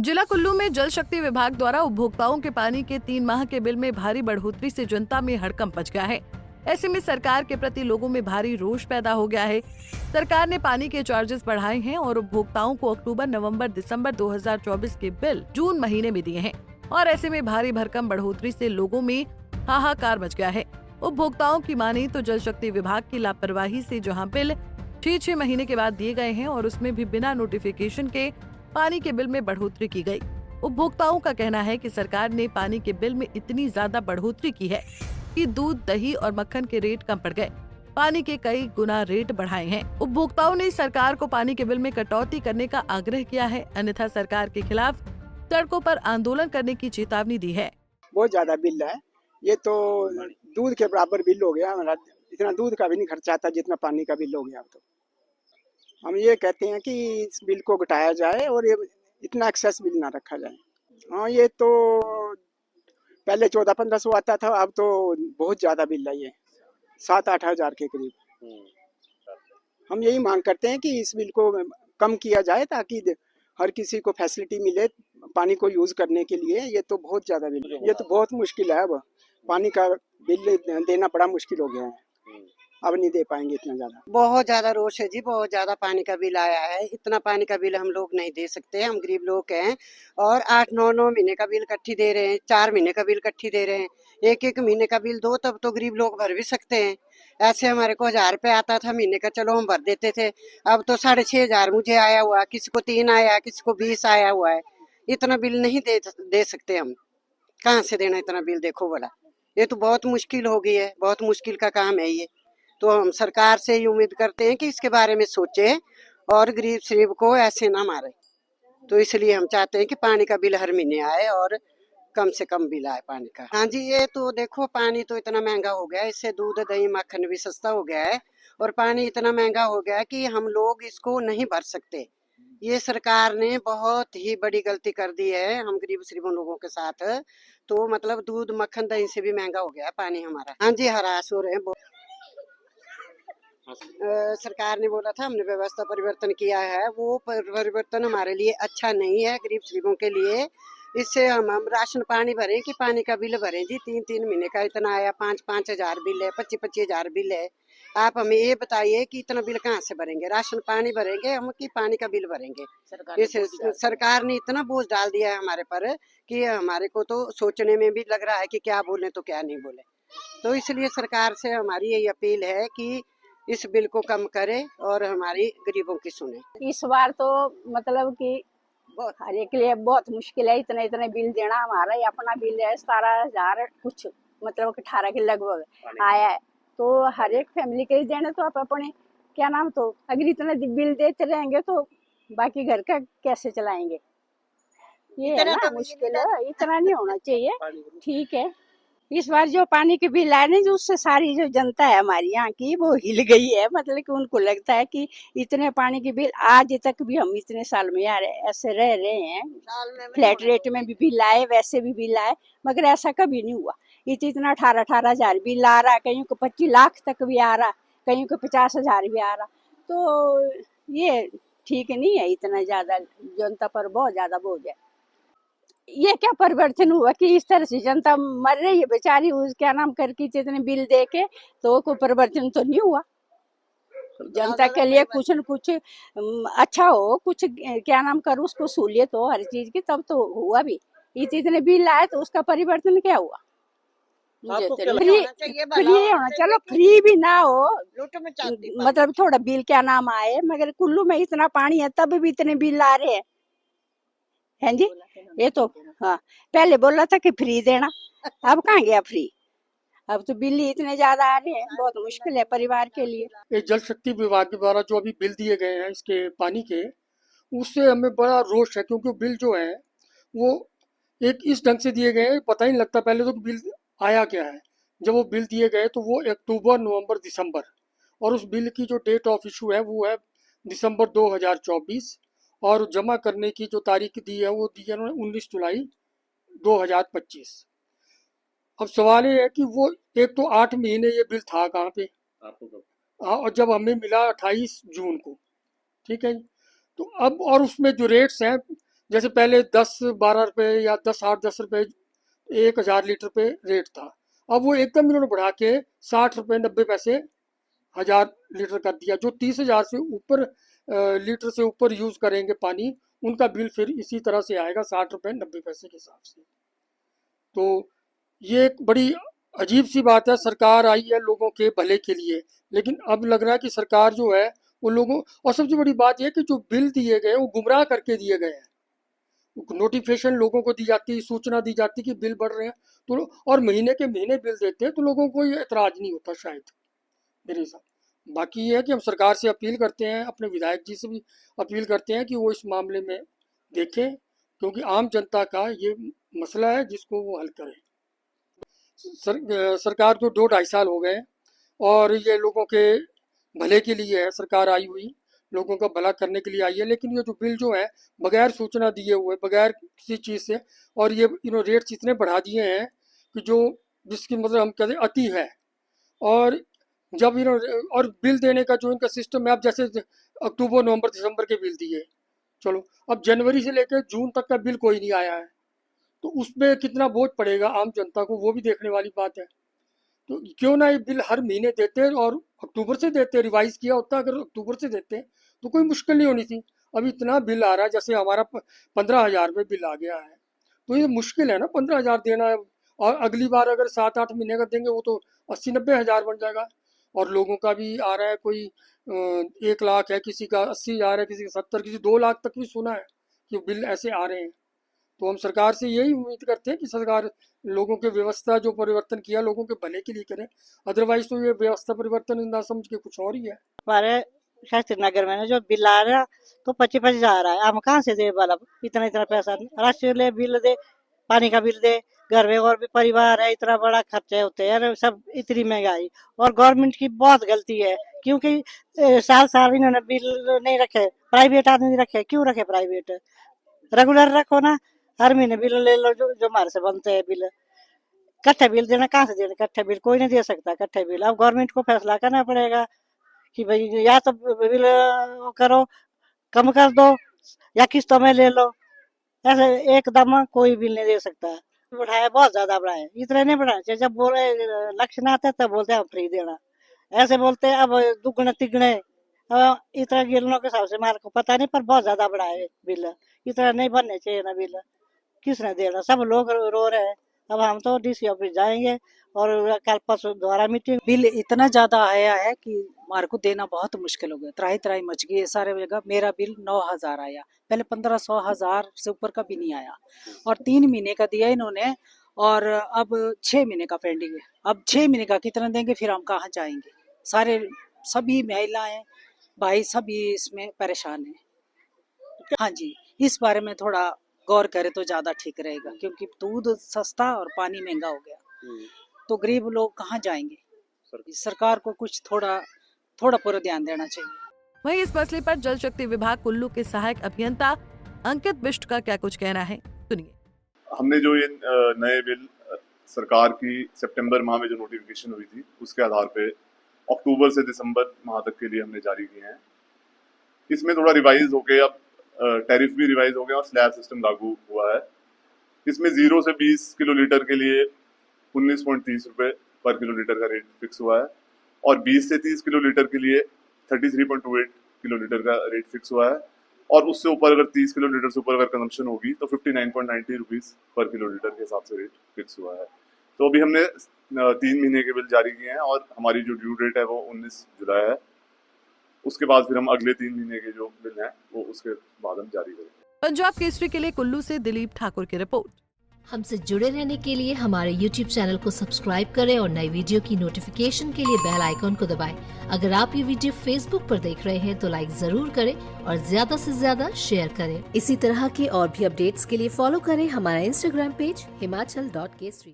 जिला कुल्लू में जल शक्ति विभाग द्वारा उपभोक्ताओं के पानी के 3 माह के बिल में भारी बढ़ोतरी से जनता में हड़कंप मच गया है। ऐसे में सरकार के प्रति लोगों में भारी रोष पैदा हो गया है। सरकार ने पानी के चार्जेस बढ़ाए हैं और उपभोक्ताओं को अक्टूबर, नवंबर, दिसंबर 2024 के बिल जून महीने में दिए हैं और ऐसे में भारी भरकम बढ़ोतरी से लोगों में हाहाकार मच गया है। उपभोक्ताओं की माने तो जल शक्ति विभाग की लापरवाही से जहाँ बिल 6 महीने के बाद दिए गए हैं और उसमें भी बिना नोटिफिकेशन के पानी के बिल में बढ़ोतरी की गई। उपभोक्ताओं का कहना है कि सरकार ने पानी के बिल में इतनी ज्यादा बढ़ोतरी की है कि दूध, दही और मक्खन के रेट कम पड़ गए। पानी के कई गुना रेट बढ़ाए हैं। उपभोक्ताओं ने सरकार को पानी के बिल में कटौती करने का आग्रह किया है, अन्यथा सरकार के खिलाफ सड़कों पर आंदोलन करने की चेतावनी दी है। बहुत ज्यादा बिल है, ये तो दूध के बराबर बिल हो गया हमारा। इतना दूध का भी नहीं खर्चा आता जितना पानी का बिल हो गया। तो हम ये कहते हैं कि इस बिल को घटाया जाए और ये इतना एक्सेस बिल ना रखा जाए। हाँ, ये तो पहले 1400-1500 आता था, अब तो बहुत ज्यादा बिल है, ये 7-8 हजार के करीब। हम यही मांग करते हैं कि इस बिल को कम किया जाए ताकि हर किसी को फैसिलिटी मिले पानी को यूज करने के लिए। ये तो बहुत ज्यादा बिल है, ये तो बहुत मुश्किल है। अब पानी का बिल देना बड़ा मुश्किल हो गया है, अब नहीं दे पाएंगे इतना ज्यादा। बहुत ज्यादा रोष है जी, बहुत ज्यादा पानी का बिल आया है। इतना पानी का बिल हम लोग नहीं दे सकते, हम गरीब लोग हैं। और 8-9 महीने का बिल इकट्ठी दे रहे हैं, 4 महीने का बिल इकट्ठी दे रहे हैं। एक महीने का बिल दो तब तो गरीब लोग भर भी सकते हैं। ऐसे हमारे को 1000 रुपये आता था महीने का, चलो हम भर देते थे। अब तो 6,500 मुझे आया हुआ, किसी को 3 आया, किसी को 20 आया हुआ है। इतना बिल नहीं दे सकते हम। कहाँ से देना इतना बिल? देखो बोला, ये तो बहुत मुश्किल हो गई है, बहुत मुश्किल का काम है ये। तो हम सरकार से ही उम्मीद करते हैं कि इसके बारे में सोचे और गरीब शरीब को ऐसे ना मारे। तो इसलिए हम चाहते हैं कि पानी का बिल हर महीने आए और कम से कम बिल आए पानी का। हाँ जी, ये तो देखो पानी तो इतना महंगा हो गया है, इससे दूध, दही, मक्खन भी सस्ता हो गया है और पानी इतना महंगा हो गया है कि हम लोग इसको नहीं भर सकते। ये सरकार ने बहुत ही बड़ी गलती कर दी है हम गरीब शरीबों लोगों के साथ। तो मतलब दूध, मक्खन, दही से भी महंगा हो गया है पानी हमारा। हाँ जी, हरास हो रहे हैं। सरकार ने बोला था, हमने व्यवस्था परिवर्तन किया है, वो परिवर्तन हमारे लिए अच्छा नहीं है, गरीब शरीबों के लिए। इससे हम राशन पानी भरें कि पानी का बिल भरें जी? 3-3 महीने का इतना आया, 5-5 हजार बिल है, 25-25 हजार बिल है। आप हमें ये बताइए कि इतना बिल कहाँ से भरेंगे? राशन पानी भरेंगे हम कि पानी का बिल भरेंगे? सरकार ने इतना बोझ डाल दिया है हमारे पर कि हमारे को तो सोचने में भी लग रहा है कि क्या बोले तो क्या नहीं बोले। तो इसलिए सरकार से हमारी यही अपील है कि इस बिल को कम करे और हमारी गरीबों की सुने। इस बार तो मतलब कि हर एक के लिए बहुत मुश्किल है, इतने इतने बिल देना। हमारा ही अपना बिल है 17,000 कुछ, मतलब 18 के लगभग आया है। तो हर एक फैमिली के लिए देने तो आप अपने क्या नाम, तो अगर इतने बिल देते रहेंगे तो बाकी घर का कैसे चलाएंगे? ये है ना मुश्किल है, इतना नहीं होना चाहिए। ठीक है, इस बार जो पानी के बिल आए ना, जो उससे सारी जो जनता है हमारी यहाँ की वो हिल गई है। मतलब कि उनको लगता है कि इतने पानी के बिल, आज तक भी हम इतने साल में यार ऐसे रह रहे हैं, फ्लैट रेट में भी बिल आए, वैसे भी बिल आए, मगर ऐसा कभी नहीं हुआ। इतना 18-18 हजार बिल आ रहा, कहीं को 25 लाख तक भी आ रहा, कहीं को 50 हजार भी आ रहा। तो ये ठीक नहीं है, इतना ज्यादा जनता पर बहुत ज्यादा बोझ है। ये क्या परिवर्तन हुआ कि इस तरह से जनता मर रही है बेचारी, उस क्या नाम करके इतने बिल दे के? तो कोई परिवर्तन तो नहीं हुआ। जनता के लिए कुछ न कुछ अच्छा हो, कुछ क्या नाम करो, उसको सहूलियत हो हर चीज की, तब तो हुआ भी। इतने बिल आए तो उसका परिवर्तन क्या हुआ? मुझे तो फ्री होना, चलो फ्री भी ना हो, मतलब थोड़ा बिल क्या नाम आए, मगर कुल्लू में इतना पानी है तब भी इतने बिल आ रहे हैं जी। ये तो हाँ, पहले बोला था कि फ्री देना, अब कहाँ गया फ्री? अब तो बिल ही इतने ज्यादा आ रहे हैं, बहुत मुश्किल है परिवार के लिए। ये जल शक्ति विभाग के द्वारा जो अभी बिल दिए गए हैं इसके पानी के, उससे हमें बड़ा रोष है, क्योंकि बिल जो है वो एक इस ढंग से दिए गए हैं, पता ही नहीं लगता पहले तो बिल आया क्या है। जब वो बिल दिए गए तो वो अक्टूबर, नवंबर, दिसंबर, और उस बिल की जो डेट ऑफ इशू है वो है दिसंबर 2024, और जमा करने की जो तारीख दी है वो दी है उन्होंने 19 जुलाई 2025। अब सवाल ये है कि वो एक तो 8 महीने ये बिल था कहाँ पे आपको? हाँ, और जब हमें मिला 28 जून को, ठीक है। तो अब और उसमें जो रेट्स हैं जैसे पहले 10-12 रुपए या 10-8-10 रुपए 1000 लीटर पे रेट था, अब वो एकदम इन्होंने बढ़ा के 60 रुपए 90 पैसे 1000 लीटर कर दिया। जो 30,000 से ऊपर लीटर से ऊपर यूज करेंगे पानी, उनका बिल फिर इसी तरह से आएगा 60 रुपए 90 पैसे के हिसाब से। तो ये एक बड़ी अजीब सी बात है। सरकार आई है लोगों के भले के लिए, लेकिन अब लग रहा है कि सरकार जो है वो लोगों, और सबसे बड़ी बात यह है कि जो बिल दिए गए वो गुमराह करके दिए गए हैं। नोटिफिकेशन लोगों को दी जाती, सूचना दी जाती कि बिल बढ़ रहे हैं, तो और महीने के महीने बिल देते हैं, तो लोगों को ये एतराज नहीं होता शायद मेरे हिसाब। बाकी ये है कि हम सरकार से अपील करते हैं, अपने विधायक जी से भी अपील करते हैं कि वो इस मामले में देखें, क्योंकि आम जनता का ये मसला है जिसको वो हल करें। सरकार को 2-2.5 साल हो गए और ये लोगों के भले के लिए है सरकार आई हुई, लोगों का भला करने के लिए आई है, लेकिन ये जो बिल जो है बगैर सूचना दिए हुए, बगैर किसी चीज़ से, और ये रेट्स इतने बढ़ा दिए हैं कि जो जिसकी मतलब हम कहते हैं अति है। और जब और बिल देने का जो इनका सिस्टम है, अब जैसे अक्टूबर नवंबर दिसंबर के बिल दिए, चलो अब जनवरी से लेकर जून तक का बिल कोई नहीं आया है, तो उसमें कितना बोझ पड़ेगा आम जनता को, वो भी देखने वाली बात है। तो क्यों ना ये बिल हर महीने देते और अक्टूबर से देते, रिवाइज किया होता अगर अक्टूबर से देते तो कोई मुश्किल नहीं होनी थी। अब इतना बिल आ रहा है, जैसे हमारा 15,000 रुपये बिल आ गया है, तो ये मुश्किल है ना 15,000 देना है। और अगली बार अगर 7-8 महीने का देंगे वो तो 80-90 हज़ार बन जाएगा। और लोगों का भी आ रहा है, कोई 1 लाख है, किसी का 80,000 है, किसी का 70, किसी 2 लाख तक भी सुना है कि बिल ऐसे आ रहे हैं। तो हम सरकार से यही उम्मीद करते हैं कि सरकार लोगों के व्यवस्था जो परिवर्तन किया लोगों के भले के लिए करे, अदरवाइज तो ये व्यवस्था परिवर्तन ना समझ के कुछ और ही है। हमारे शास्त्री नगर में जो बिल आ रहा तो 25-25 आ रहा है, हम कहाँ से दे वाला इतना पैसा, राष्ट्रीय बिल दे, पानी का बिल दे, घर में और भी परिवार है, इतना बड़ा खर्चे होते हैं, सब इतनी महंगाई। और गवर्नमेंट की बहुत गलती है, क्योंकि साल इन्होंने बिल नहीं रखे, प्राइवेट आदमी रखे, क्यों रखे प्राइवेट, रेगुलर रखो ना, हर महीने बिल ले लो जो हमारे से बनते हैं बिल। इकट्ठे बिल देना कहाँ से देना, इकट्ठे बिल कोई नहीं दे सकता इकट्ठे बिल। अब गवर्नमेंट को फैसला करना पड़ेगा कि भाई या तो बिल करो, कम कर दो, या किस्तों में ले लो, ऐसे एकदम कोई बिल नहीं दे सकता। बढ़ाया बहुत ज्यादा बढ़ाया, इतना नहीं बढ़ाना चाहिए। जब बोले लक्ष्य ना आता तब बोलते हैं हम फ्री देना, ऐसे बोलते हैं अब दुगने तिगने, इतना गिरनों के हिसाब से मार को पता नहीं, पर बहुत ज्यादा बढ़ाया बिल, इतना नहीं बनने चाहिए ना बिल, किसने देना, सब लोग रो रहे हैं। अब हम तो डीसी ऑफिस जाएंगे और कल परसों दोबारा मीटिंग। बिल इतना ज्यादा आया है कि हमारे को देना बहुत मुश्किल हो गया, त्राही मच गई है सारे जगह। मेरा बिल 9,000 आया, पहले 1500 से ऊपर का भी नहीं आया, और 3 महीने का दिया इन्होंने, और अब 6 महीने का पेंडिंग है। अब 6 महीने का कितना देंगे, फिर हम कहाँ जाएंगे। सारे सभी महिलाएं भाई सभी इसमें परेशान है। हाँ जी, इस बारे में थोड़ा गौर करे तो ज्यादा ठीक रहेगा, क्योंकि दूध सस्ता और पानी महंगा हो गया, तो गरीब लोग कहाँ जाएंगे। सरकार को कुछ थोड़ा पूरा ध्यान देना चाहिए। वहीं इस मसले पर जल शक्ति विभाग कुल्लू के सहायक अभियंता अंकित बिष्ट का क्या कुछ कहना है, सुनिए। हमने जो ये नए बिल सरकार की सितंबर माह में जो नोटिफिकेशन हुई थी उसके आधार पे अक्टूबर से दिसंबर माह तक के लिए हमने जारी किए हैं। इसमें थोड़ा रिवाइज हो गया, अब टैरिफ भी रिवाइज हो गया और स्लैब सिस्टम लागू हुआ है। इसमें 0 से 20 किलोलीटर के लिए 19.30 रुपये पर किलोलीटर का रेट फिक्स हुआ है, और 20 से 30 किलोलीटर के लिए 33.28 किलोलीटर का रेट फिक्स हुआ है, और उससे ऊपर अगर 30 किलोलीटर से ऊपर अगर कंजम्पशन होगी तो 59.90 रुपीज़ पर किलोलीटर के हिसाब से रेट फिक्स हुआ है। तो अभी हमने 3 महीने के बिल जारी किए हैं और हमारी जो ड्यू डेट है वो 19 जुलाई है। उसके बाद फिर हम अगले 3 महीने के जो बिल हैं वो उसके बाद हम जारी करेंगे। पंजाब केसरी के लिए कुल्लू से दिलीप ठाकुर की रिपोर्ट। हमसे जुड़े रहने के लिए हमारे YouTube चैनल को सब्सक्राइब करें और नई वीडियो की नोटिफिकेशन के लिए बेल आइकॉन को दबाएं। अगर आप ये वीडियो Facebook पर देख रहे हैं तो लाइक जरूर करें और ज्यादा से ज्यादा शेयर करें। इसी तरह के और भी अपडेट्स के लिए फॉलो करें हमारा Instagram पेज himachal.kesri।